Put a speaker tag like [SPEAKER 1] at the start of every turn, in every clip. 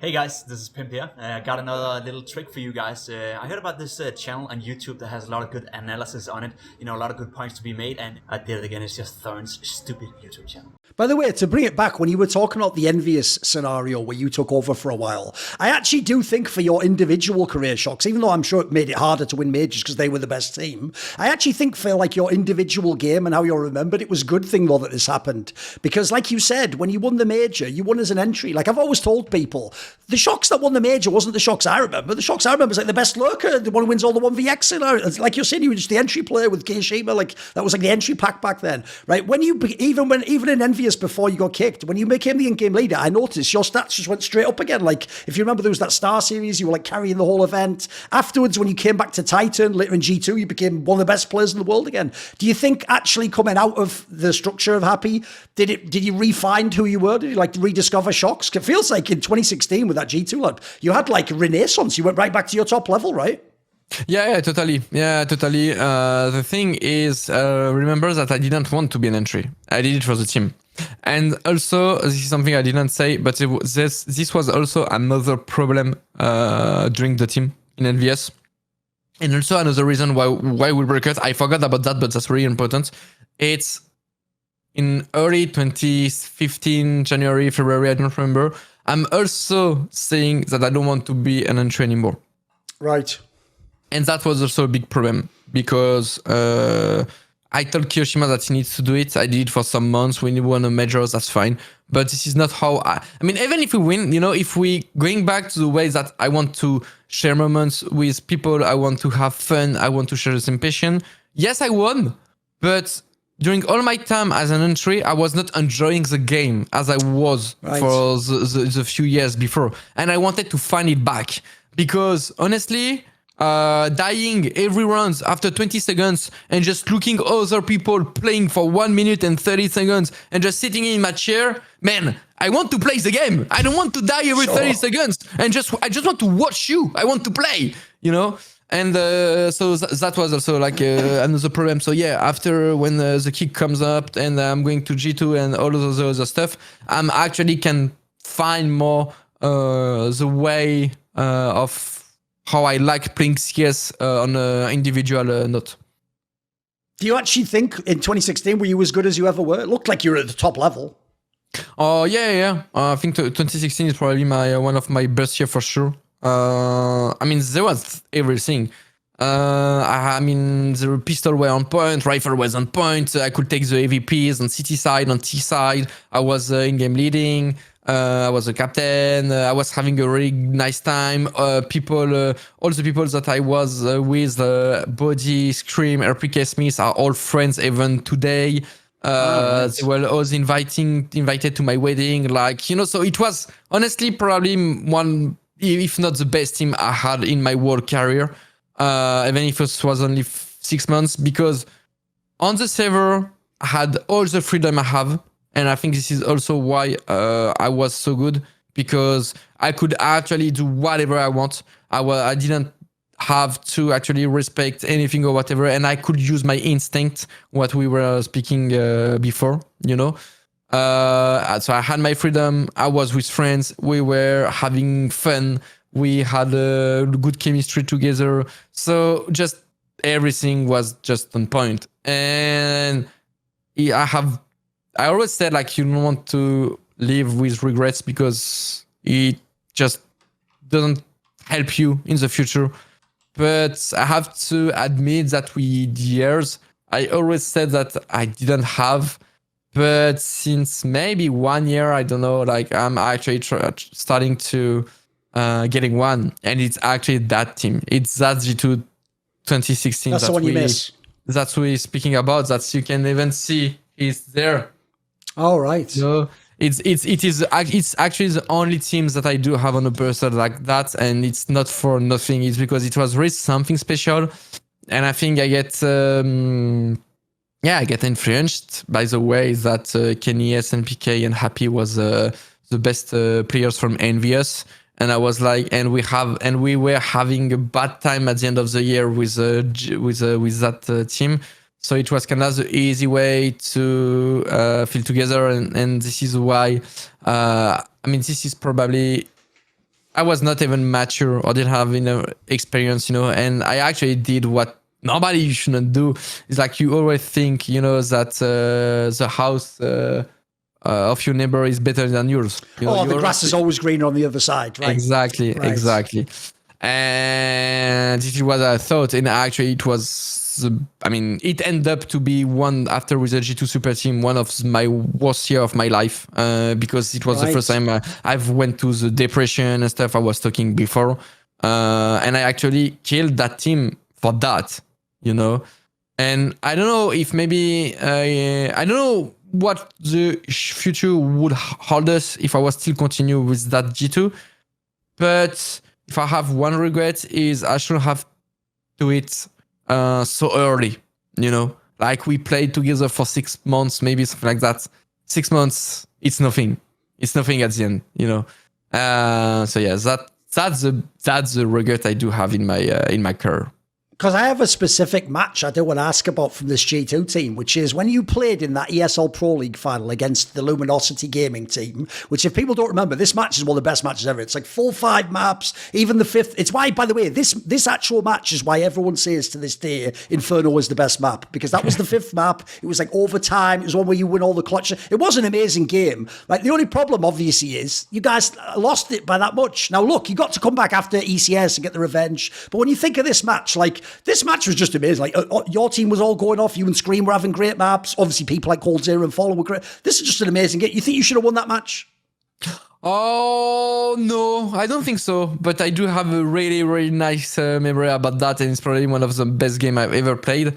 [SPEAKER 1] Hey guys, this is Pimp here. I got another little trick for you guys. I heard about this channel on YouTube that has a lot of good analysis on it. You know, a lot of good points to be made, and I did it again. It's just Thorin's stupid YouTube channel.
[SPEAKER 2] By the way, to bring it back, when you were talking about the envious scenario where you took over for a while, I actually do think for your individual career, shox, even though I'm sure it made it harder to win majors because they were the best team, I actually think for like your individual game and how you're remembered, it was a good thing though that this happened. Because like you said, when you won the major, you won as an entry. Like I've always told people, the shox that won the major wasn't the shox I remember. The shox I remember is like the best lurker, the one who wins all the 1vx. Like you're saying, you were just the entry player with Kishima. Like that was like the entry pack back then, right? When you even in envious before you got kicked, when you became the in-game leader, I noticed your stats just went straight up again. Like if you remember, there was that Star Series, you were like carrying the whole event. Afterwards, when you came back to Titan, later in G2, you became one of the best players in the world again. Do you think actually coming out of the structure of Happy, did you refine who you were? Did you like rediscover shox? It feels like in 2016 with that G2 lad, you had like a renaissance. You went right back to your top level, right?
[SPEAKER 3] Yeah, totally. The thing is, remember that I didn't want to be an entry. I did it for the team. And also, this is something I didn't say, but this was also another problem during the team in NVS. And also another reason why we broke it. I forgot about that, but that's really important. It's in early 2015, January, February, I don't remember. I'm also saying that I don't want to be an entry anymore.
[SPEAKER 2] Right.
[SPEAKER 3] And that was also a big problem because I told Kiyoshima that he needs to do it. I did it for some months. When you won a major, that's fine. But this is not how I mean, even if we win, you know, if we going back to the way that I want to share moments with people, I want to have fun, I want to share the same passion. Yes, I won, but during all my time as an entry, I was not enjoying the game as I was for the few years before. And I wanted to find it back because honestly, dying every round after 20 seconds and just looking other people playing for 1 minute and 30 seconds and just sitting in my chair, man, I want to play the game. I don't want to die every 30 seconds and I just want to watch you. I want to play, you know? And so that was also like another problem. So yeah, after when the kick comes up and I'm going to G2 and all of those other stuff, I'm actually can find more the way of how I like playing CS on an individual note.
[SPEAKER 2] Do you actually think in 2016 were you as good as you ever were? It looked like you were at the top level.
[SPEAKER 3] Oh yeah. I think 2016 is probably one of my best year for sure. I mean, there was everything. I mean, the pistol were on point, rifle was on point. I could take the AVPs on CT side, on T side. I was in-game leading. I was a captain. I was having a really nice time. All the people that I was with, Body, Scream, RPK Smith are all friends even today. They were always invited to my wedding. Like, you know, so it was honestly probably one, if not the best team I had in my world career. Even if it was only 6 months, because on the server, I had all the freedom I have. And I think this is also why I was so good, because I could actually do whatever I want. I didn't have to actually respect anything or whatever. And I could use my instinct, what we were speaking before, you know. So I had my freedom. I was with friends. We were having fun. We had a good chemistry together. So just everything was just on point. And I always said, like, you don't want to live with regrets because it just doesn't help you in the future. But I have to admit that with years, I always said that I didn't have. But since maybe 1 year, I don't know, like I'm actually starting to getting one. And it's actually that team. It's that G2 2016.
[SPEAKER 2] That's the one you miss.
[SPEAKER 3] That's what we're speaking about. That you can even see is there.
[SPEAKER 2] All right.
[SPEAKER 3] So it's actually the only teams that I do have on a person like that, and it's not for nothing. It's because it was really something special, and I think I get influenced by the way that Kenny S and PK and Happy was the best players from Envious, and I was like, and we were having a bad time at the end of the year with that team. So it was kind of the easy way to feel together, and this is why. I mean, this is probably I was not even mature or didn't have enough experience, and I actually did what normally you shouldn't do. It's like you always think, that the house of your neighbor is better than yours.
[SPEAKER 2] The grass is always greener on the other side, right?
[SPEAKER 3] Exactly. And this is what I thought, and actually it was, it ended up to be one, after with the G2 Super Team, one of my worst year of my life, because it was the first time I've went to the depression and stuff I was talking before, and I actually killed that team for that, and I don't know if maybe, I don't know what the future would hold us if I was still continue with that G2, but if I have one regret is I shouldn't have do it so early, like we played together for 6 months, maybe something like that. 6 months, it's nothing. It's nothing at the end, So yeah, that's the regret I do have in my career.
[SPEAKER 2] Because I have a specific match I do want to ask about from this G2 team, which is when you played in that ESL Pro League final against the Luminosity Gaming team, which if people don't remember, this match is one of the best matches ever. It's like 4-5 maps, even the fifth. It's why, by the way, this actual match is why everyone says to this day Inferno is the best map, because that was the fifth map. It was like overtime. It was one where you win all the clutch. It was an amazing game. Like the only problem, obviously, is you guys lost it by that much. Now, look, you got to come back after ECS and get the revenge. But when you think of this match, like, this match was just amazing. Like your team was all going off. You and Scream were having great maps. Obviously, people like Cold Zero and Fallen were great. This is just an amazing game. You think you should have won that match?
[SPEAKER 3] Oh no, I don't think so. But I do have a really, really nice memory about that, and it's probably one of the best games I've ever played.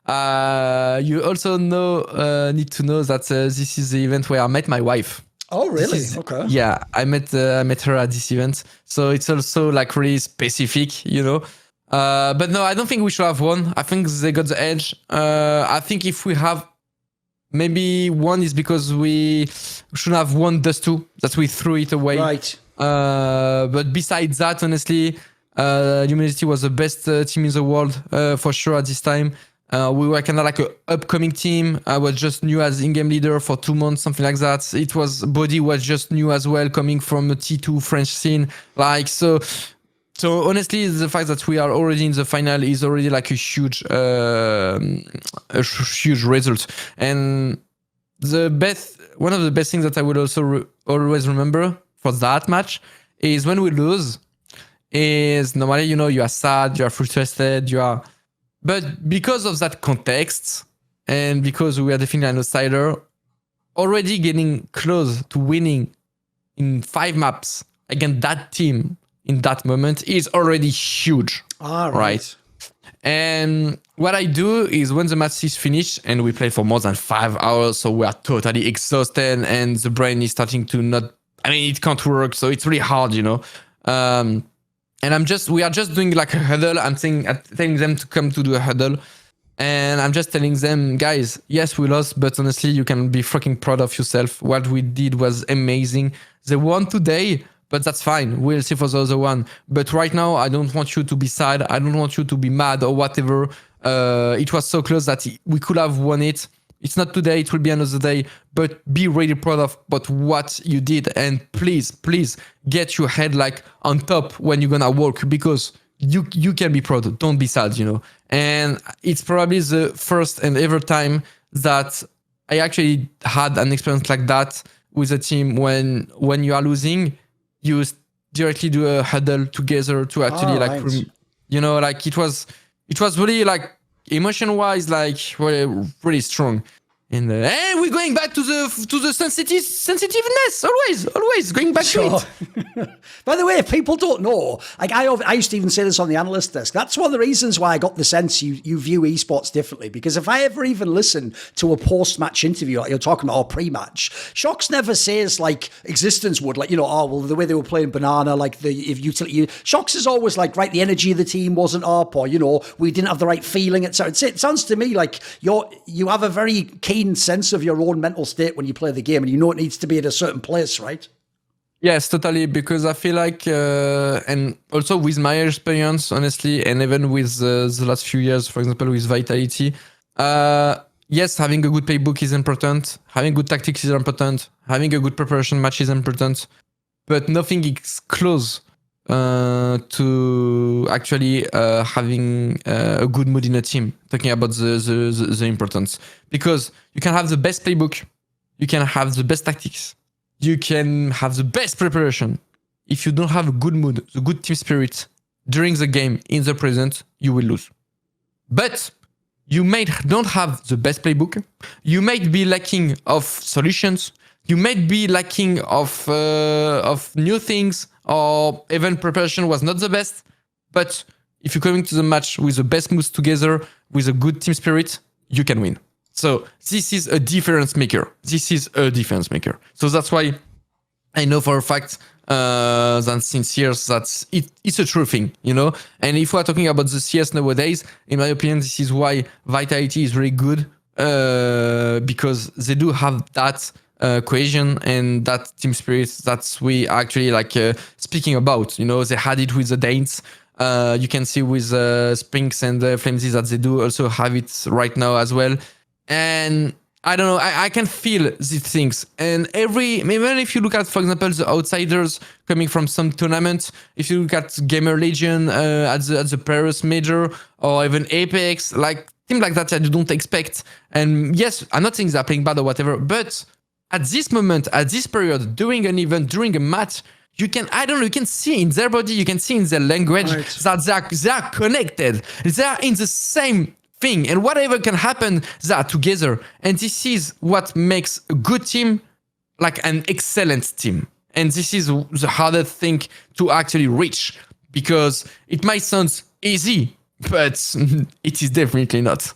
[SPEAKER 3] You also need to know that this is the event where I met my wife.
[SPEAKER 2] Oh, really? Okay.
[SPEAKER 3] Yeah, I met her at this event, so it's also like really specific, But no, I don't think we should have won. I think they got the edge. I think if we have maybe one is because we should have won Dust 2, that we threw it away.
[SPEAKER 2] Right.
[SPEAKER 3] But besides that, honestly, Luminosity was the best team in the world for sure at this time. We were kind of like an upcoming team. I was just new as in-game leader for 2 months, something like that. Body was just new as well, coming from a T2 French scene. So honestly, the fact that we are already in the final is already like a huge result. And one of the best things that I would also always remember for that match is when we lose, is normally, you are sad, you are frustrated, but because of that context, and because we are definitely an outsider, already getting close to winning in 5 maps against that team in that moment is already huge. Right. And what I do is when the match is finished and we play for more than 5 hours, so we are totally exhausted and the brain is starting to it can't work, so it's really hard, And we are just doing like a huddle. I'm telling them to come to do a huddle. And I'm just telling them, guys, yes, we lost, but honestly, you can be fucking proud of yourself. What we did was amazing. They won today, but that's fine. We'll see for the other one. But right now, I don't want you to be sad. I don't want you to be mad or whatever. It was so close that we could have won it. It's not today. It will be another day. But be really proud of what you did. And please, please get your head like on top when you're gonna walk, because you can be proud. Don't be sad, And it's probably the first and ever time that I actually had an experience like that with a team when you are losing. You directly do a huddle together to actually it was really like emotion-wise, like really, really strong. And we're going back to the sensitiveness. Always going back to it.
[SPEAKER 2] By the way, if people don't know, like I used to even say this on the analyst desk. That's one of the reasons why I got the sense you view esports differently. Because if I ever even listen to a post-match interview, like you're talking about, or pre-match, shox never says like Existence would, like, the way they were playing Banana, like shox is always like, right, the energy of the team wasn't up, or we didn't have the right feeling. It sounds to me like you have a very keen sense of your own mental state when you play the game, and it needs to be at a certain place, right?
[SPEAKER 3] Yes, totally. Because I feel like, and also with my experience, honestly, and even with the last few years, for example, with Vitality, yes, having a good playbook is important. Having good tactics is important. Having a good preparation match is important. But nothing is close to actually having a good mood in a team. Talking about the importance, because you can have the best playbook, you can have the best tactics, you can have the best preparation. If you don't have a good mood, the good team spirit during the game in the present, you will lose. But you don't have the best playbook. You might be lacking of solutions. You might be lacking of new things, or even preparation was not the best. But if you're coming to the match with the best moves together, with a good team spirit, you can win. So this is a difference maker. This is a difference maker. So that's why I know for a fact that since years that it's a true thing, you know. And if we're talking about the CS nowadays, in my opinion, this is why Vitality is really good, because they do have that cohesion and that team spirit that we actually speaking about. You know, they had it with the Danes. You can see with Spinks and Flamesy that they do also have it right now as well. And I don't know, I can feel these things. And even if you look at, for example, the outsiders coming from some tournaments, if you look at Gamer Legion at the Paris Major, or even Apeks, like teams like that you don't expect. And yes, I'm not saying they're playing bad or whatever, but at this moment, at this period, during an event, during a match, you can see in their body, you can see in their language that they are connected. They are in the same thing, and whatever can happen, they are together. And this is what makes a good team like an excellent team. And this is the harder thing to actually reach, because it might sound easy, but it is definitely not.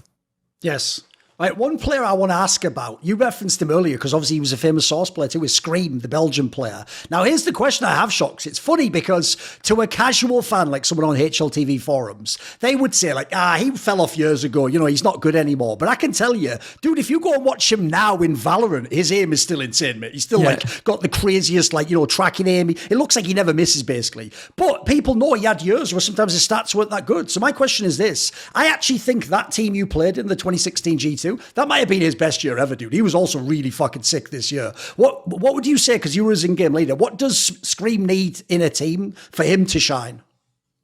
[SPEAKER 2] Yes. Right, one player I want to ask about, you referenced him earlier because obviously he was a famous Source player too, with Scream, the Belgian player. Now here's the question I have, shox. It's funny because to a casual fan like someone on HLTV forums, they would say like, he fell off years ago, you know, he's not good anymore. But I can tell you, dude, if you go and watch him now in Valorant, his aim is still insane, mate. He's still got the craziest tracking aim. It looks like he never misses basically. But people know he had years where sometimes his stats weren't that good. So my question is this, I actually think that team you played in, the 2016 G2, that might have been his best year ever, dude. He was also really fucking sick this year. What would you say, because you were his in-game leader, what does Scream need in a team for him to shine?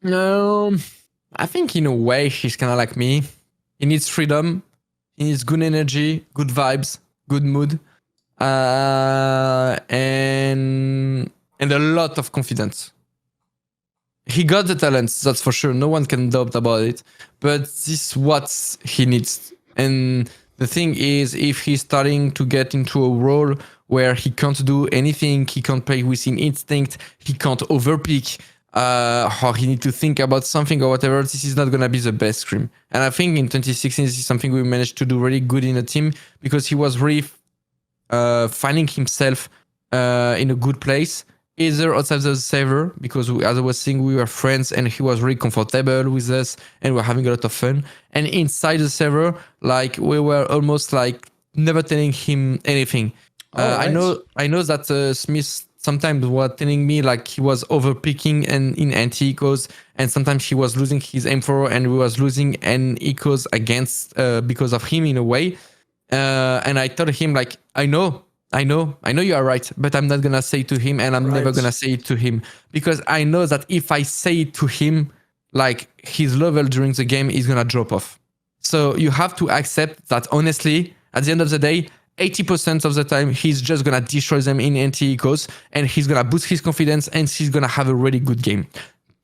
[SPEAKER 3] I think in a way he's kind of like me. He needs freedom. He needs good energy, good vibes, good mood, and a lot of confidence. He got the talents, that's for sure. No one can doubt about it. But this is what he needs. And the thing is, if he's starting to get into a role where he can't do anything, he can't play within instinct, he can't overpick, or he need to think about something or whatever, this is not going to be the best Scream. And I think in 2016, this is something we managed to do really good in a team, because he was really finding himself in a good place, either outside the server, because as I was saying, we were friends and he was really comfortable with us and we were having a lot of fun. And inside the server, like we were almost like never telling him anything. I know that Smith sometimes was telling me like he was overpicking and in anti-ecos, and sometimes he was losing his M4 and we was losing an ecos against because of him in a way. And I told him like, I know you are right, but I'm not going to say it to him, and I'm never going to say it to him, because I know that if I say it to him, like his level during the game is going to drop off. So you have to accept that honestly, at the end of the day, 80% of the time, he's just going to destroy them in anti-ecos, and he's going to boost his confidence, and he's going to have a really good game.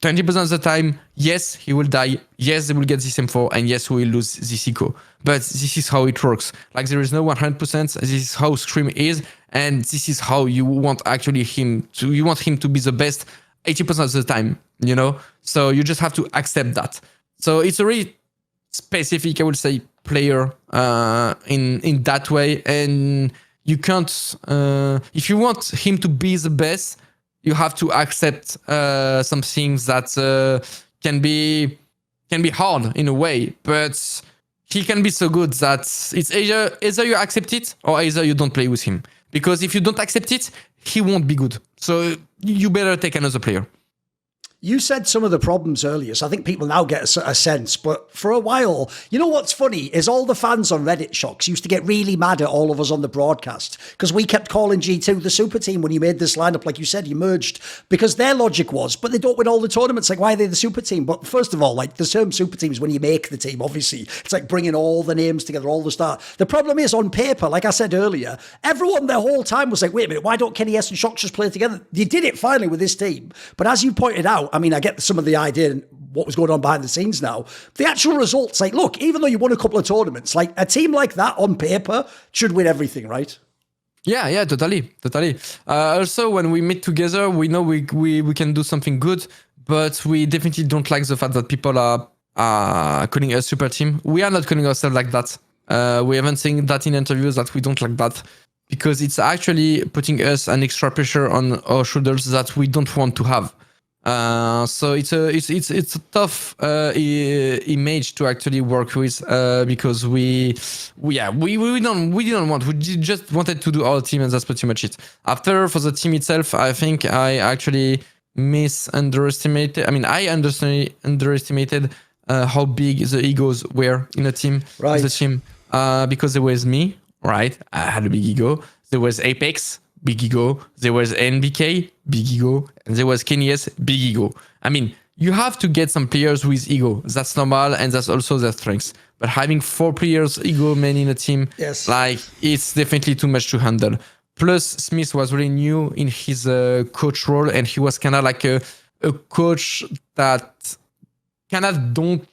[SPEAKER 3] 20% of the time, yes, he will die. Yes, they will get this M4, and yes, we will lose this eco. But this is how it works. Like, there is no 100%. This is how Scream is, and this is how you want actually him to. You want him to be the best 80% of the time, you know. So you just have to accept that. So it's a really specific, I would say, player in that way, and you can't. If you want him to be the best, you have to accept some things that can be hard in a way, but he can be so good that it's either you accept it or either you don't play with him. Because if you don't accept it, he won't be good. So you better take another player.
[SPEAKER 2] You said some of the problems earlier, so I think people now get a sense. But for a while, you know what's funny is all the fans on Reddit, shox, used to get really mad at all of us on the broadcast because we kept calling G2 the super team when you made this lineup. Like you said, you merged because their logic was, but they don't win all the tournaments. Like, why are they the super team? But first of all, like the term super team is when you make the team, obviously. It's like bringing all the names together, all the stars. The problem is on paper, like I said earlier, everyone the whole time was like, wait a minute, why don't Kenny S and shox just play together? You did it finally with this team. But as you pointed out, I mean, I get some of the idea and what was going on behind the scenes now. The actual results, like, look, even though you won a couple of tournaments, like a team like that on paper should win everything, right?
[SPEAKER 3] Yeah, totally. Also, when we meet together, we know we can do something good, but we definitely don't like the fact that people are calling us super team. We are not calling ourselves like that. We haven't seen that in interviews that we don't like that, because it's actually putting us an extra pressure on our shoulders that we don't want to have. So it's a tough image to actually work with, because we didn't want, we just wanted to do our team, and that's pretty much it. After, for the team itself, I think I actually underestimated how big the egos were in a team,
[SPEAKER 2] right?
[SPEAKER 3] The team, because there was me, right? I had a big ego. There was Apeks, big ego. There was NBK, big ego. And there was Kenny S, big ego. I mean, you have to get some players with ego. That's normal, and that's also their strengths. But having 4 players ego men in a team,
[SPEAKER 2] yes,
[SPEAKER 3] like, it's definitely too much to handle. Plus, Smith was really new in his coach role, and he was kind of like a coach that kind of don't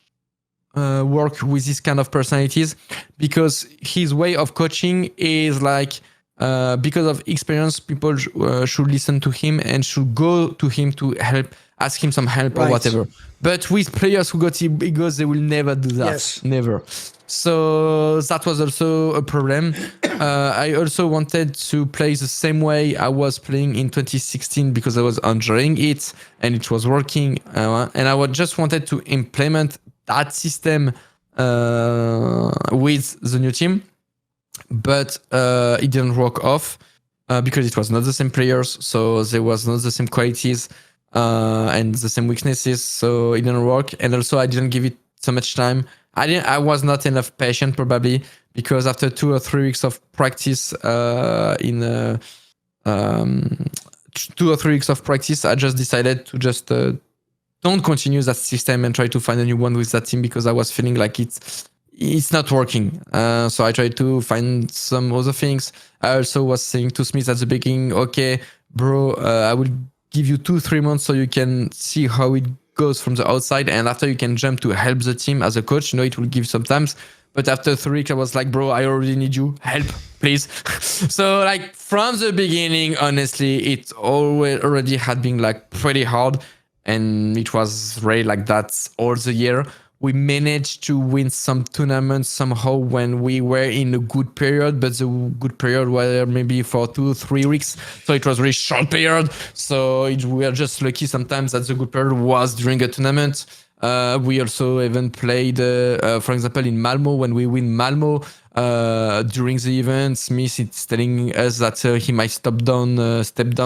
[SPEAKER 3] work with this kind of personalities, because his way of coaching is like, because of experience, people should listen to him and should go to him to help, ask him some help,
[SPEAKER 2] right,
[SPEAKER 3] or whatever. But with players who got egos, they will never do that.
[SPEAKER 2] Yes.
[SPEAKER 3] Never. So that was also a problem. I also wanted to play the same way I was playing in 2016, because I was enjoying it and it was working. And I just wanted to implement that system with the new team. But it didn't work off because it was not the same players, so there was not the same qualities and the same weaknesses, so it didn't work. And also, I didn't give it so much time. I was not enough patient, probably, because after 2 or 3 weeks of practice, 2 or 3 weeks of practice, I just decided to just don't continue that system and try to find a new one with that team, because I was feeling like it's not working. So I tried to find some other things. I also was saying to Smith at the beginning, okay, bro, I will give you 2-3 months so you can see how it goes from the outside. And after, you can jump to help the team as a coach. You know, it will give sometimes. But after 3 weeks, I was like, bro, I already need you. Help, please. So like from the beginning, honestly, it already had been like pretty hard. And it was really like that all the year. We managed to win some tournaments somehow when we were in a good period, but the good period was maybe for 2-3 weeks. So it was really short period. So we are just lucky sometimes that the good period was during a tournament. We also even played, for example, in Malmo, when we win Malmo during the event. Smith is telling us that he might step down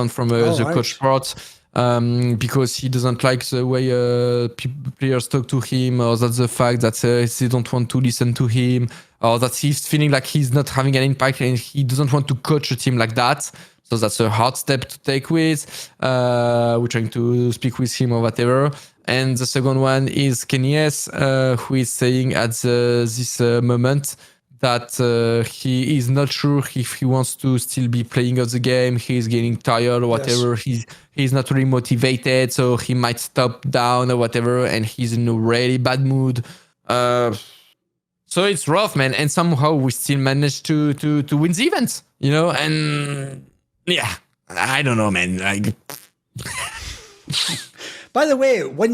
[SPEAKER 3] from the
[SPEAKER 2] right,
[SPEAKER 3] coach part. Because he doesn't like the way players talk to him, or that's the fact that they don't want to listen to him, or that he's feeling like he's not having an impact and he doesn't want to coach a team like that. So that's a hard step to take with. We're trying to speak with him or whatever. And the second one is Kenny S, who is saying at this moment that he is not sure if he wants to still be playing of the game. He's getting tired or whatever. Yes. He's not really motivated, so he might stop down or whatever, and he's in a really bad mood. So it's rough, man. And somehow we still managed to win the event, you know? And yeah, I don't know, man. Like...
[SPEAKER 2] By the way, when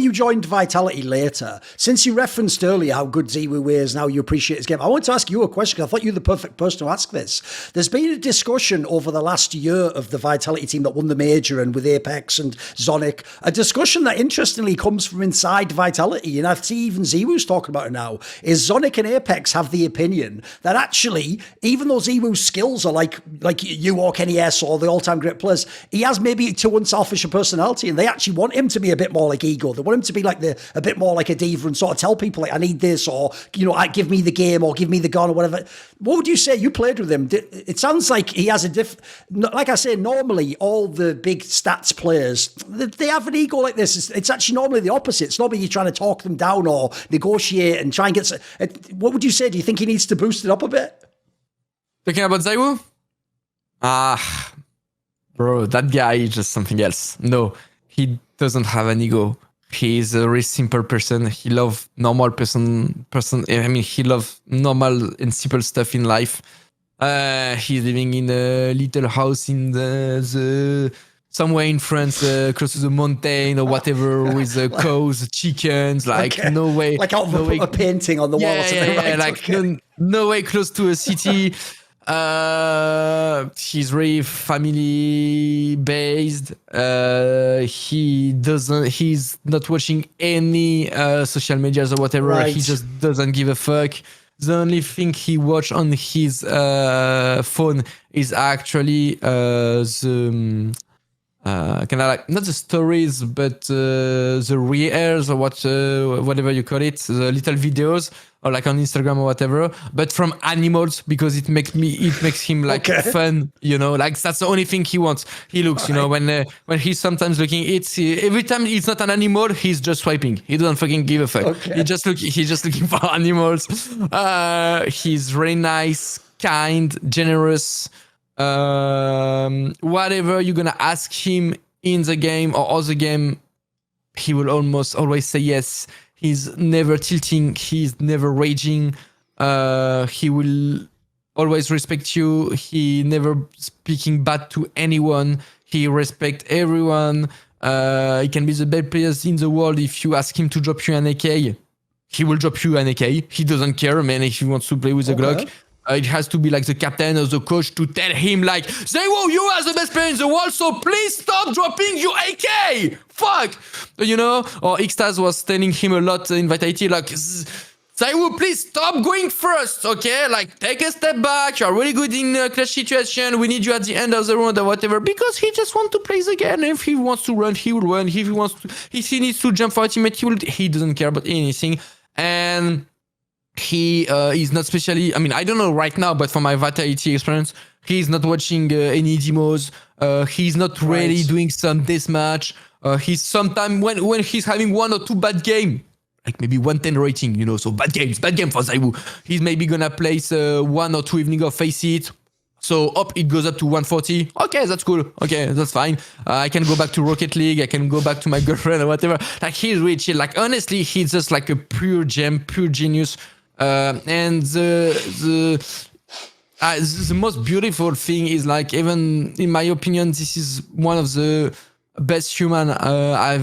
[SPEAKER 2] you joined Vitality later, since you referenced earlier how good ZywOo is and how you appreciate his game, I want to ask you a question, because I thought you were the perfect person to ask this. There's been a discussion over the last year of the Vitality team that won the major, and with Apeks and Zonic, a discussion that interestingly comes from inside Vitality, and I see even ZywOo's talking about it now, is Zonic and Apeks have the opinion that actually, even though ZywOo's skills are like you or Kenny S or the all-time great players, he has maybe too unselfish a personality, and they actually want want him to be a bit more like Ego. They want him to be like a bit more like a diva and sort of tell people like, I need this, or, you know, give me the game or give me the gun or whatever. What would you say? You played with him. It sounds like he has like I say, normally all the big stats players, they have an ego like this. It's actually normally the opposite. It's normally you're trying to talk them down or negotiate and try and get... What would you say? Do you think he needs to boost it up a bit?
[SPEAKER 3] Talking about ZywOo? Bro, that guy is just something else. No, he doesn't have an ego. He's a very simple person. He loves normal person. I mean, he loves normal and simple stuff in life. He's living in a little house in the somewhere in France, close to the mountain or whatever, with cows, chickens. Like okay. No way,
[SPEAKER 2] like out of a painting on the wall. Or something, right?
[SPEAKER 3] Like okay. no way close to a city. He's very family based. He's not watching any social medias or whatever. Right. He just doesn't give a fuck. The only thing he watch on his phone is actually the kind of like not the stories, but the reels or whatever you call it, the little videos, or like on Instagram or whatever, but from animals, because it makes him like okay. Fun, you know, like that's the only thing he wants. He looks, you know, when he's sometimes looking, every time it's not an animal, he's just swiping. He doesn't fucking give a fuck. Okay. He's just looking for animals. He's very nice, kind, generous. Whatever you're gonna ask him in the game or other game, he will almost always say yes. He's never tilting. He's never raging. He will always respect you. He never speaking bad to anyone. He respect everyone. He can be the best player in the world. If you ask him to drop you an AK, he will drop you an AK. He doesn't care, man, if he wants to play with a Glock. It has to be like the captain or the coach to tell him like, ZywOo, you are the best player in the world, so please stop dropping your AK! Fuck! You know? Or Xtaz was telling him a lot in Vitality, like, ZywOo, please stop going first, okay? Like, take a step back, you're really good in clash situation, we need you at the end of the round or whatever, because he just wants to play the game. If he wants to run, he will run. If he needs to jump for a teammate, he doesn't care about anything. And he is not specially, I mean, I don't know right now, but from my Vitality experience, he's not watching any demos. He's not really doing some deathmatch. He's sometimes when he's having 1 or 2 bad game, like maybe 110 rating, you know, so bad game for ZywOo. He's maybe gonna place 1 or 2 evening of Face It. So it goes up to 140. Okay, that's cool. Okay, that's fine. I can go back to Rocket League. I can go back to my girlfriend or whatever. Like, he's really chill. Like, honestly, he's just like a pure gem, pure genius. And the most beautiful thing is, like, even in my opinion, this is one of the best human I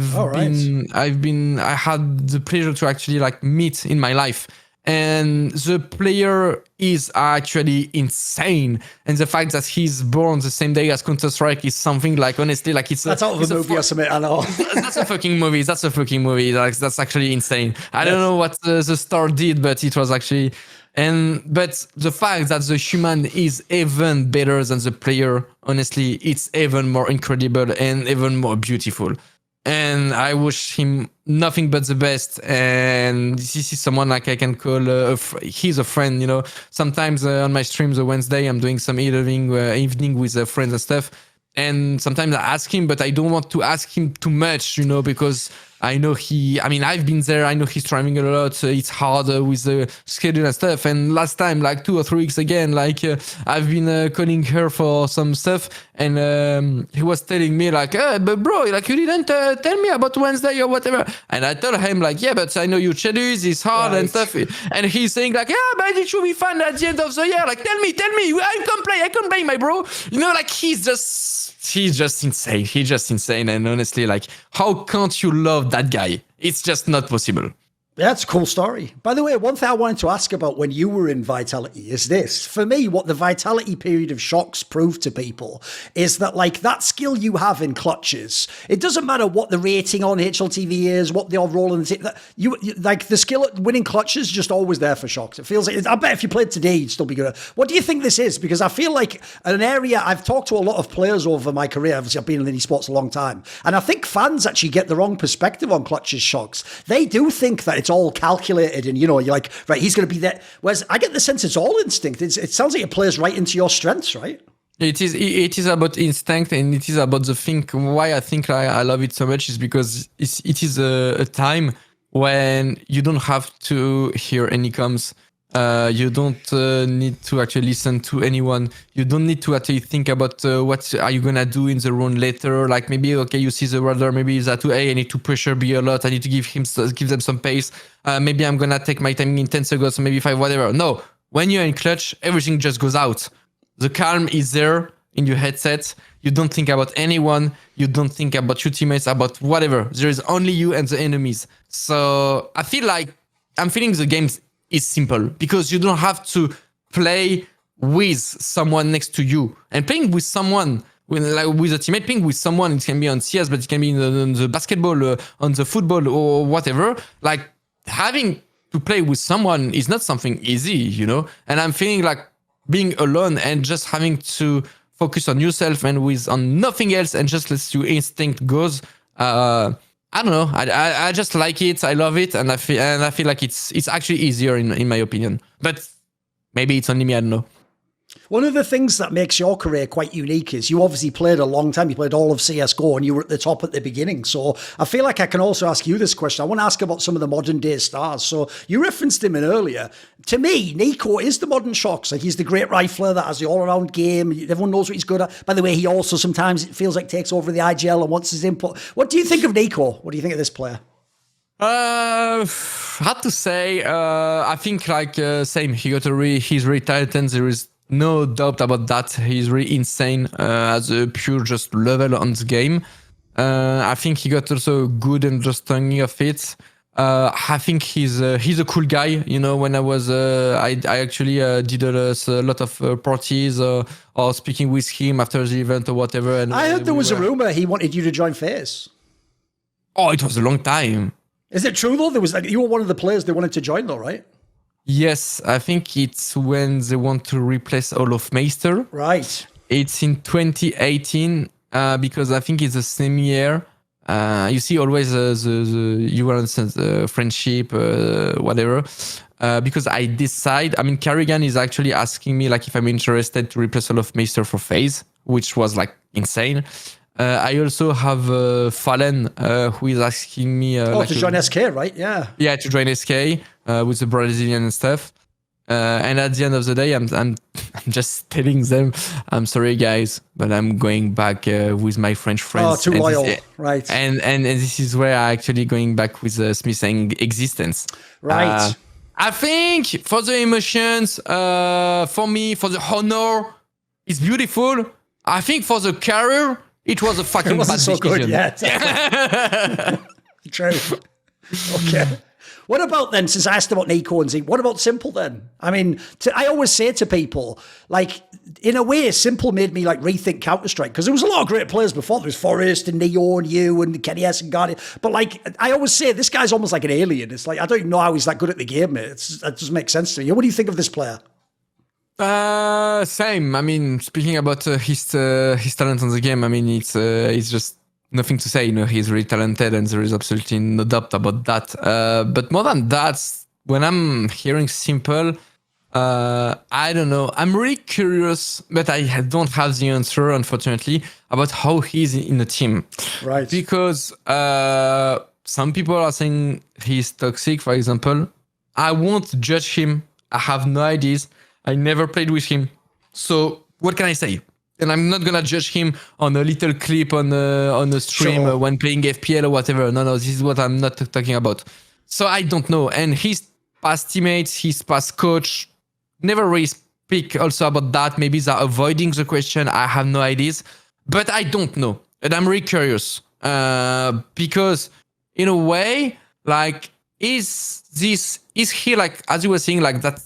[SPEAKER 3] had the pleasure to actually like meet in my life. And the player is actually insane. And the fact that he's born the same day as Counter-Strike is something like, honestly, like that's
[SPEAKER 2] out of a movie or something, I know.
[SPEAKER 3] That's a fucking movie. Like, that's actually insane. I don't know what the star did, but it was actually... But the fact that the human is even better than the player, honestly, it's even more incredible and even more beautiful. And I wish him nothing but the best. And this is someone like I can call he's a friend, you know. Sometimes on my streams on Wednesday, I'm doing some evening with friends and stuff. And sometimes I ask him, but I don't want to ask him too much, you know, because I know I've been there. I know he's traveling a lot. It's hard with the schedule and stuff. And last time, like 2 or 3 weeks again, like I've been calling her for some stuff. And he was telling me like, but bro, like you didn't tell me about Wednesday or whatever. And I told him like, yeah, but I know you schedules, it's hard and stuff. And he's saying like, yeah, but it should be fun at the end of the year. Like, tell me, I can play, my bro. You know, like he's just insane. He's just insane. And honestly, like, how can't you love that guy? It's just not possible.
[SPEAKER 2] Yeah, it's a cool story. By the way, one thing I wanted to ask about when you were in Vitality is this. For me, what the Vitality period of shox proved to people is that, like, that skill you have in clutches, it doesn't matter what the rating on HLTV is, what the overall in the team, like, the skill at winning clutches is just always there for shox. It feels like, I bet if you played today, you'd still be good at it. What do you think this is? Because I feel like an area, I've talked to a lot of players over my career, obviously I've been in esports a long time, and I think fans actually get the wrong perspective on clutches shox. They do think that it's all calculated and, you know, you're like, right, he's going to be there. Whereas I get the sense it's all instinct. It sounds like it plays right into your strengths, right?
[SPEAKER 3] It is about instinct, and it is about the thing. Why I think I love it so much is because it is a time when you don't have to hear any comms. You don't need to actually listen to anyone. You don't need to actually think about what are you gonna do in the round later. Like maybe, okay, you see the brother, maybe he's at 2A, I need to pressure B a lot. I need to give them some pace. Maybe I'm gonna take my timing in 10 seconds, maybe 5, whatever. No, when you're in clutch, everything just goes out. The calm is there in your headset. You don't think about anyone. You don't think about your teammates, about whatever. There is only you and the enemies. So I feel like I'm feeling the games is simple because you don't have to play with someone next to you. And playing with someone, with a teammate, playing with someone, it can be on CS, but it can be in the basketball, on the football or whatever. Like having to play with someone is not something easy, you know? And I'm feeling like being alone and just having to focus on yourself and on nothing else and just let your instinct goes. I don't know. I just like it. I love it, and I feel like it's actually easier in my opinion. But maybe it's only me. I don't know.
[SPEAKER 2] One of the things that makes your career quite unique is you obviously played a long time. You played all of CSGO and you were at the top at the beginning. So I feel like I can also ask you this question. I want to ask about some of the modern day stars. So you referenced him in earlier. To me, NiKo is the modern shox. Like he's the great rifler that has the all-around game. Everyone knows what he's good at. By the way, he also sometimes it feels like takes over the IGL and wants his input. What do you think of NiKo? What do you think of this player?
[SPEAKER 3] Hard to say. I think like same. He's really talented. There is no doubt about that. He's really insane as a pure just level on the game. I think he got also good understanding of it. I think he's a cool guy. You know, when I was I actually did a lot of parties or speaking with him after the event or whatever. And
[SPEAKER 2] I heard there was a rumor he wanted you to join FaZe.
[SPEAKER 3] Oh, it was a long time. Is
[SPEAKER 2] it true though? There was you were one of the players they wanted to join though, right?
[SPEAKER 3] Yes, I think it's when they want to replace all of Meister.
[SPEAKER 2] Right.
[SPEAKER 3] It's in 2018 because I think it's the same year. You see always the URL friendship, whatever. Because I decide, I mean, Kerrigan is actually asking me like if I'm interested to replace all of Meister for FaZe, which was like insane. I also have Fallen, who is asking me...
[SPEAKER 2] to join SK, right? Yeah.
[SPEAKER 3] Yeah, to join SK with the Brazilian and stuff. And at the end of the day, I'm just telling them, I'm sorry, guys, but I'm going back with my French friends.
[SPEAKER 2] Oh, too loyal, right.
[SPEAKER 3] And this is where I actually going back with Smith saying existence.
[SPEAKER 2] Right.
[SPEAKER 3] I think for the emotions, for me, for the honor, it's beautiful. I think for the career, it was a fucking bad decision.
[SPEAKER 2] Good, yeah. True. Okay. What about then, since I asked about NiKo and Z, what about Simple then? I mean, I always say to people, like, in a way, Simple made me like rethink Counter-Strike because there was a lot of great players before. There was Forrest and Neo and you and Kenny S and Guardian. But like, I always say, this guy's almost like an alien. It's like, I don't even know how he's that good at the game, mate. That doesn't make sense to me. What do you think of this player?
[SPEAKER 3] Same. I mean, speaking about his talent on the game, I mean, it's just nothing to say. You know, he's really talented, and there is absolutely no doubt about that. But more than that, when I'm hearing Simple, I don't know. I'm really curious, but I don't have the answer, unfortunately, about how he's in the team.
[SPEAKER 2] Right.
[SPEAKER 3] Because some people are saying he's toxic, for example. I won't judge him. I have no ideas. I never played with him. So what can I say? And I'm not gonna judge him on a little clip on a stream
[SPEAKER 2] Sure.
[SPEAKER 3] when playing FPL or whatever. No, this is what I'm not talking about. So I don't know. And his past teammates, his past coach, never really speak also about that. Maybe they're avoiding the question. I have no ideas. But I don't know. And I'm really curious. Because in a way, like, is he like, as you were saying, like that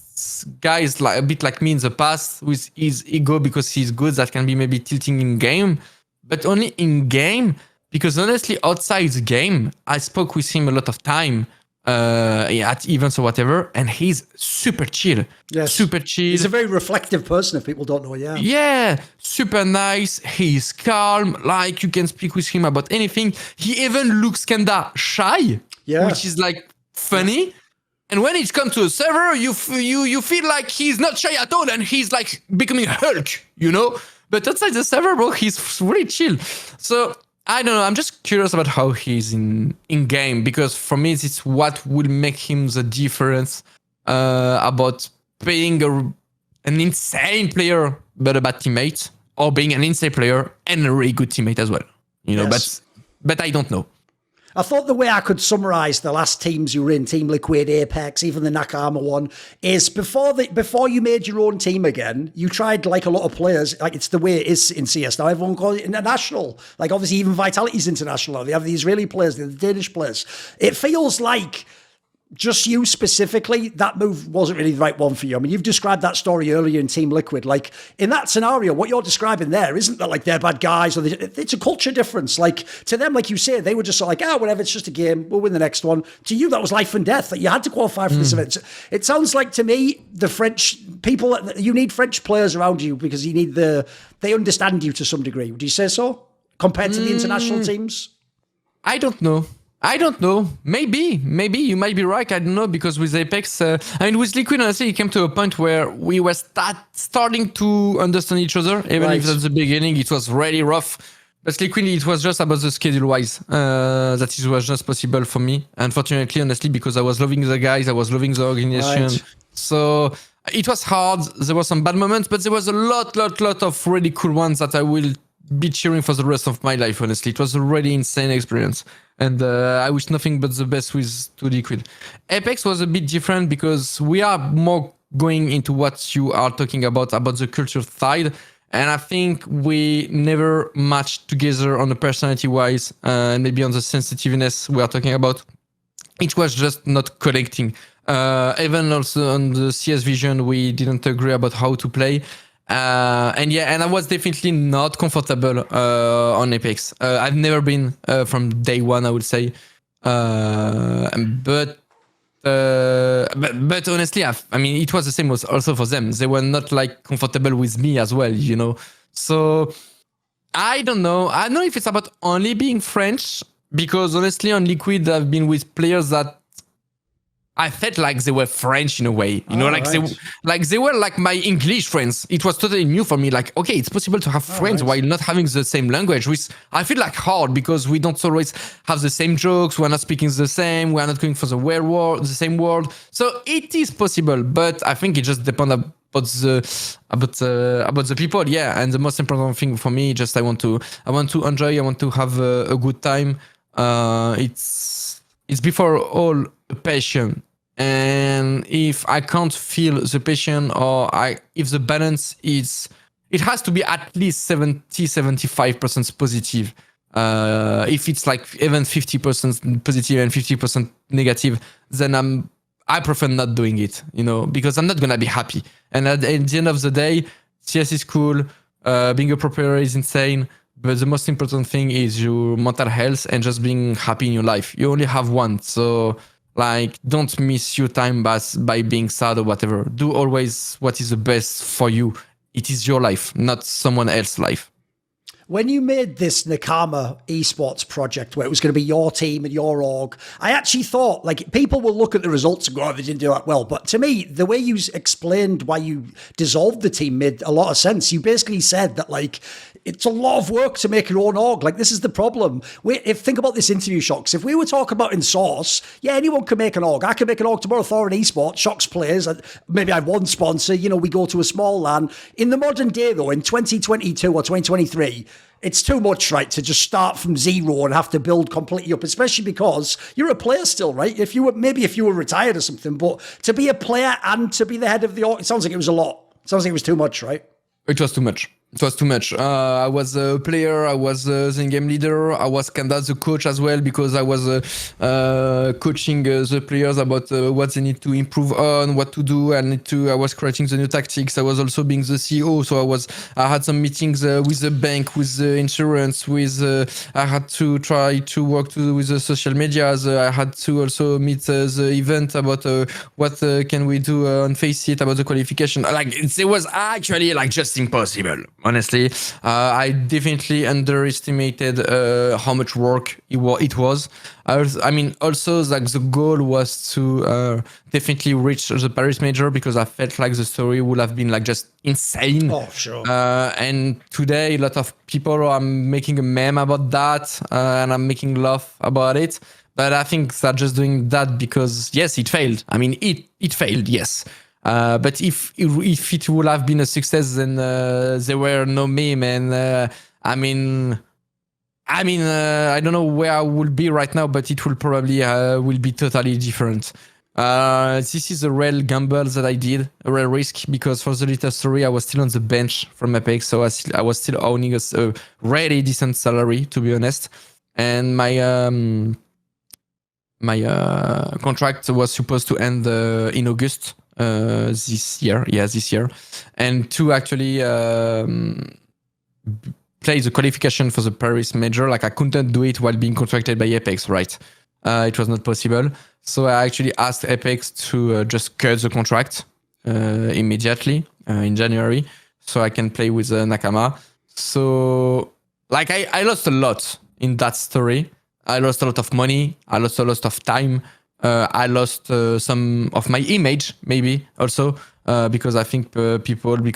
[SPEAKER 3] guy is like a bit like me in the past with his ego because he's good, that can be maybe tilting in game, but only in game, because honestly outside the game I spoke with him a lot of time at events or whatever, and he's super chill.
[SPEAKER 2] Yes.
[SPEAKER 3] Super chill.
[SPEAKER 2] He's a very reflective person, if people don't know.
[SPEAKER 3] Yeah, super nice. He's calm, like you can speak with him about anything. He even looks kinda shy, which is like funny. And when it comes to a server, you feel like he's not shy at all, and he's like becoming Hulk, you know? But outside the server, bro, he's really chill. So I don't know. I'm just curious about how he's in game, because for me, it's what will make him the difference about being an insane player but a bad teammate, or being an insane player and a really good teammate as well. You know, but I don't know.
[SPEAKER 2] I thought the way I could summarize the last teams you were in, Team Liquid, Apeks, even the Nakama one, is before you made your own team again, you tried, like a lot of players, like it's the way it is in CS now, everyone calls it international. Like obviously even Vitality's international. They have the Israeli players, the Danish players. It feels like just you specifically, that move wasn't really the right one for you. I mean, you've described that story earlier in Team Liquid. Like, in that scenario, what you're describing there isn't that, like, they're bad guys, or it's a culture difference. Like, to them, like you say, they were just sort of like, whatever, it's just a game, we'll win the next one. To you, that was life and death, that you had to qualify for this event. It sounds like, to me, the French people, you need French players around you because you need they understand you to some degree. Would you say so? Compared to the international teams?
[SPEAKER 3] I don't know. Maybe you might be right. I don't know, because with Apeks, I mean, with Liquid, honestly, it came to a point where we were starting to understand each other. Even if at the beginning it was really rough. But Liquid, it was just about the schedule-wise. That it was just possible for me. Unfortunately, honestly, because I was loving the guys, I was loving the organization.
[SPEAKER 2] Right.
[SPEAKER 3] So it was hard. There were some bad moments, but there was a lot of really cool ones that I will be cheering for the rest of my life, honestly. It was a really insane experience. And I wish nothing but the best with Liquid. Apeks was a bit different because we are more going into what you are talking about the culture side. And I think we never matched together on the personality-wise, and maybe on the sensitiveness we are talking about. It was just not connecting. Even also on the CS vision, we didn't agree about how to play. And I was definitely not comfortable on Apeks. I've never been from day one, I would say. But honestly, I mean, it was the same also for them. They were not like comfortable with me as well, you know. So I don't know. I don't know if it's about only being French, because honestly, on Liquid, I've been with players that I felt like they were French in a way, you know, they were like my English friends. It was totally new for me. Like, okay, it's possible to have friends while not having the same language, which I feel like hard because we don't always have the same jokes. We're not speaking the same. We're not going for the same word. So it is possible, but I think it just depends about the people. Yeah. And the most important thing for me, just I want to enjoy. I want to have a good time. It's before all a passion, and if I can't feel the passion, or if the balance is, it has to be at least 70-75% positive. If it's like even 50% positive and 50% negative, then I prefer not doing it, you know, because I'm not gonna be happy. And at the end of the day, CS is cool, being a pro player is insane. But the most important thing is your mental health and just being happy in your life. You only have one. So, like, don't miss your time by being sad or whatever. Do always what is the best for you. It is your life, not someone else's life.
[SPEAKER 2] When you made this Nakama Esports project where it was going to be your team and your org, I actually thought, like, people will look at the results and go, they didn't do that well. But to me, the way you explained why you dissolved the team made a lot of sense. You basically said that, like, it's a lot of work to make your own org. Like, this is the problem. Think about this interview, shox. If we were talking about in Source, yeah, anyone can make an org. I can make an org tomorrow, Thorin Esports, shox plays. Maybe I have one sponsor, you know, we go to a small LAN. In the modern day, though, in 2022 or 2023, it's too much, right, to just start from zero and have to build completely up, especially because you're a player still, right? If you were retired or something, but to be a player and to be the head of the org, it sounds like it was a lot. It sounds like it was too much, right?
[SPEAKER 3] It was too much. It was too much. I was a player, I was the in-game leader, I was kind of the coach as well because I was coaching the players about what they need to improve on, what to do. I was creating the new tactics. I was also being the CEO, so I had some meetings with the bank, with the insurance, I had to try to work with the social medias. I had to also meet the event about what can we do on FaceIt about the qualification. Like it was actually like just impossible. Honestly, I definitely underestimated how much work it was. I mean, also like the goal was to definitely reach the Paris major because I felt like the story would have been like just insane.
[SPEAKER 2] Oh, sure.
[SPEAKER 3] And today, a lot of people are making a meme about that, and I'm making laugh about it. But I think they're just doing that because yes, it failed. I mean, it failed, yes. But if it would have been a success, then there were no meme, and I don't know where I would be right now, but it will probably will be totally different. This is a real gamble that I did, a real risk, because for the little story, I was still on the bench from Apeks, so I was still owning a really decent salary, to be honest, and my contract was supposed to end in August. This year, and to actually play the qualification for the Paris major, like I couldn't do it while being contracted by Apeks, right? It was not possible, so I actually asked Apeks to just cut the contract immediately in January, so I can play with Nakama. So, like I lost a lot in that story. I lost a lot of money. I lost a lot of time. I lost some of my image, maybe also because I think because we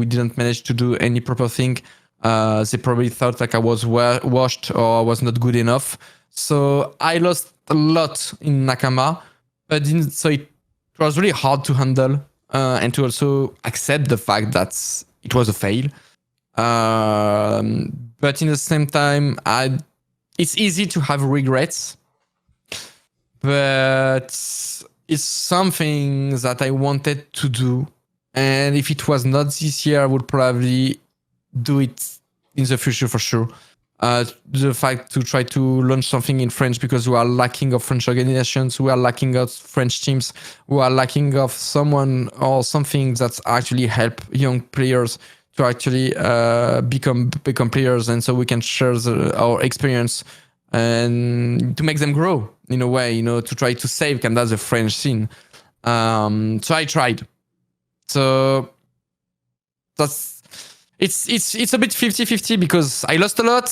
[SPEAKER 3] didn't manage to do any proper thing. They probably thought like I was washed or I was not good enough. So I lost a lot in Nakama, but so it was really hard to handle and to also accept the fact that it was a fail. But in the same time, it's easy to have regrets. But it's something that I wanted to do. And if it was not this year, I would probably do it in the future for sure. The fact to try to launch something in French because we are lacking of French organizations, we are lacking of French teams, we are lacking of someone or something that's actually help young players to actually become players. And so we can share our experience and to make them grow in a way, to try to save Canada, the French scene. So I tried. So it's a bit 50-50 because I lost a lot,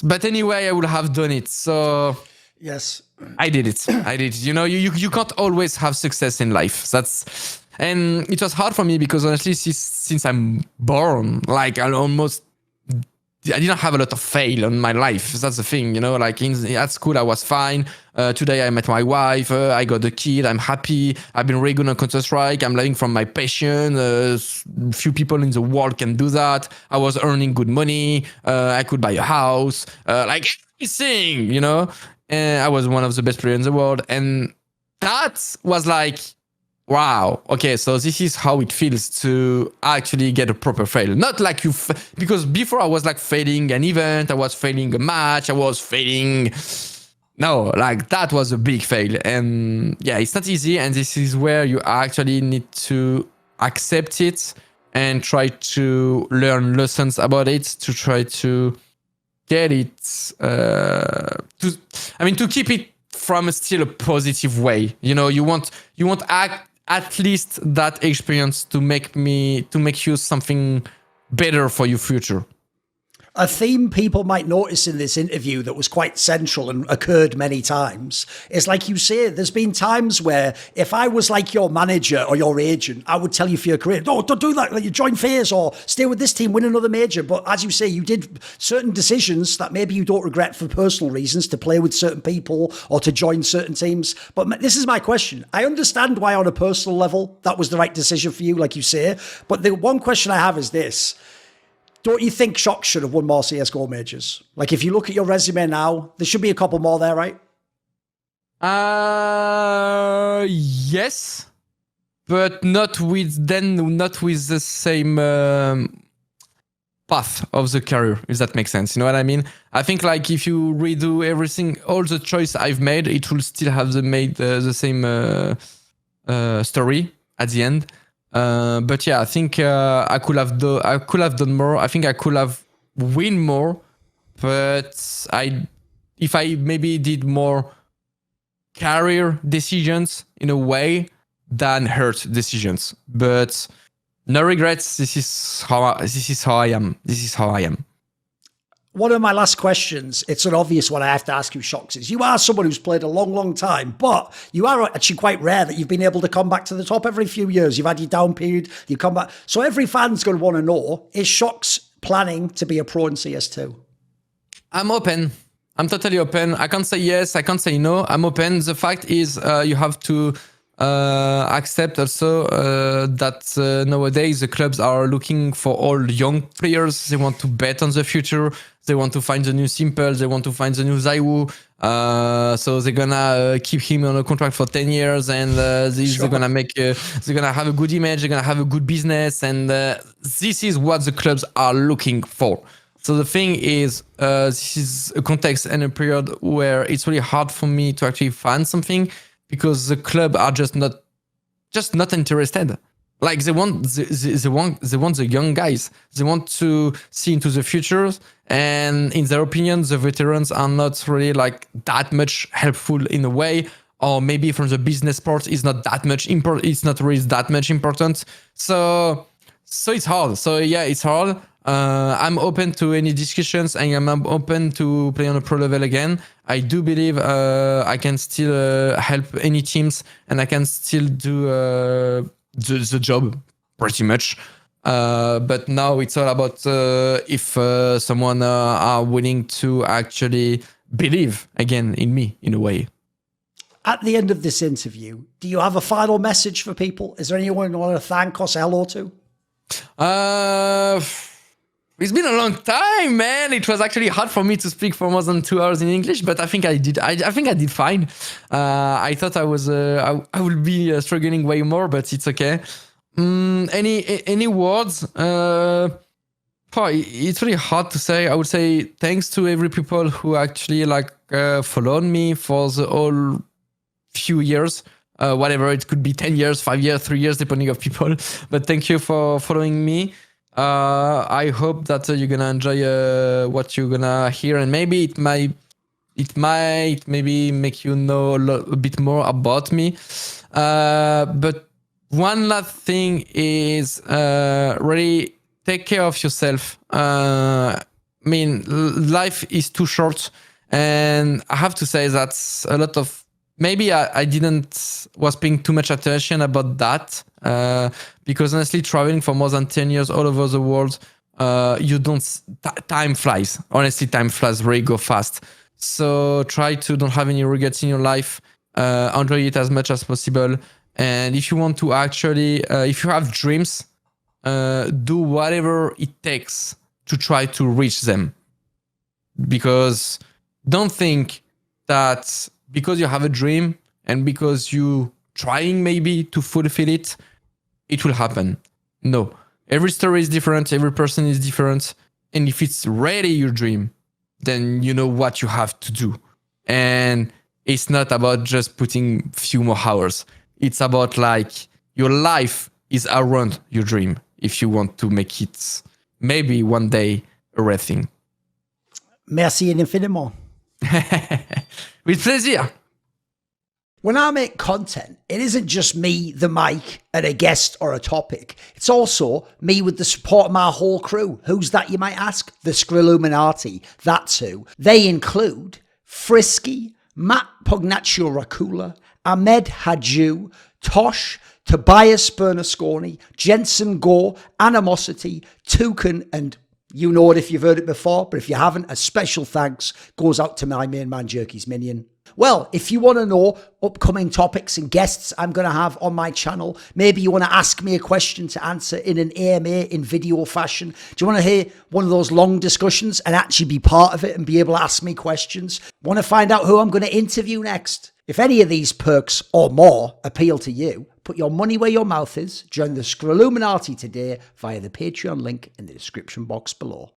[SPEAKER 3] but anyway, I would have done it. So
[SPEAKER 2] yes,
[SPEAKER 3] I did it. You can't always have success in life. And it was hard for me because honestly, since I'm born, like I didn't have a lot of fail in my life. That's the thing, like at school, I was fine. Today I met my wife. I got a kid. I'm happy. I've been really good on Counter-Strike. I'm living from my passion. Few people in the world can do that. I was earning good money. I could buy a house, like everything, and I was one of the best players in the world. And that was like, wow, okay, so this is how it feels to actually get a proper fail. Not like because before I was like failing an event, I was failing a match, I was failing. No, like that was a big fail. And yeah, it's not easy. And this is where you actually need to accept it and try to learn lessons about it to try to get it, to keep it from still a positive way. You want at least that experience to make you something better for your future.
[SPEAKER 2] A theme people might notice in this interview that was quite central and occurred many times is, like you say, there's been times where if I was like your manager or your agent, I would tell you for your career, no, don't do that. Like, you join FaZe or stay with this team, win another major. But as you say, you did certain decisions that maybe you don't regret for personal reasons, to play with certain people or to join certain teams. But this is my question. I understand why on a personal level that was the right decision for you, like you say. But the one question I have is this. Don't you think shox should have won more CSGO majors? Like, if you look at your resume now, there should be a couple more there, right?
[SPEAKER 3] Yes, but not with the same. path of the career, if that makes sense. You know what I mean? I think like if you redo everything, all the choice I've made, it will still have the same story at the end. But yeah, I think I could have done more. I think I could have win more, but if I maybe did more career decisions in a way than hurt decisions. But no regrets. This is how I am. This is how I am.
[SPEAKER 2] One of my last questions, it's an obvious one I have to ask you, shox, is you are someone who's played a long, long time, but you are actually quite rare that you've been able to come back to the top every few years. You've had your down period, you come back. So every fan's going to want to know, is shox planning to be a pro in CS2?
[SPEAKER 3] I'm open. I'm totally open. I can't say yes, I can't say no. I'm open. The fact is you have to accept also that nowadays the clubs are looking for all young players. They want to bet on the future. They want to find the new Simple. They want to find the new ZywOo. So they're gonna keep him on a contract for 10 years, and they're gonna make. They're gonna have a good image. They're gonna have a good business, and this is what the clubs are looking for. So the thing is, this is a context and a period where it's really hard for me to actually find something, because the club are just not interested. Like they want the young guys. They want to see into the future, and in their opinion, the veterans are not really like that much helpful in a way, or maybe from the business part is not that much important. It's not really that much important. So it's hard. So yeah, it's hard. I'm open to any discussions, and I'm open to play on a pro level again. I do believe I can still help any teams, and I can still do the job pretty much. But now it's all about if someone are willing to actually believe again in me in a way.
[SPEAKER 2] At the end of this interview, do you have a final message for people? Is there anyone you want to thank or say hello to?
[SPEAKER 3] It's been a long time, man. It was actually hard for me to speak for more than 2 hours in English, but I think I did. I think I did fine. I thought I was. I would be struggling way more, but it's okay. Any words? It's really hard to say. I would say thanks to every people who actually followed me for the whole few years. Whatever, it could be 10 years, 5 years, 3 years, depending on people. But thank you for following me. I hope that you're gonna enjoy what you're gonna hear, and maybe it might maybe make you know a bit more about me. But one last thing is really take care of yourself. I mean, life is too short, and I have to say that's a lot of. Maybe I was paying too much attention about that, because honestly, traveling for more than 10 years all over the world, time flies. Honestly, time flies very go fast. So try to don't have any regrets in your life. Enjoy it as much as possible. And if you want to actually, if you have dreams, do whatever it takes to try to reach them. Because don't think that because you have a dream and because you trying maybe to fulfill it, it will happen. No. Every story is different. Every person is different. And if it's really your dream, then you know what you have to do. And it's not about just putting few more hours. It's about your life is around your dream if you want to make it maybe one day a real thing.
[SPEAKER 2] Merci infiniment.
[SPEAKER 3] With pleasure.
[SPEAKER 2] When I make content, it isn't just me, the mic, and a guest or a topic. It's also me with the support of my whole crew. Who's that, you might ask? The Illuminati. That's who. They include Frisky, Matt Pugnaccio Racula, Ahmed Hadju, Tosh, Tobias Bernasconi, Jensen Gore, Animosity, Toucan, and you know it if you've heard it before, but if you haven't, a special thanks goes out to my main man, Jerky's Minion. Well, if you want to know upcoming topics and guests I'm going to have on my channel, maybe you want to ask me a question to answer in an AMA in video fashion. Do you want to hear one of those long discussions and actually be part of it and be able to ask me questions? Want to find out who I'm going to interview next? If any of these perks or more appeal to you, Put your money where your mouth is. Join the Illuminati today via the Patreon link in the description box below.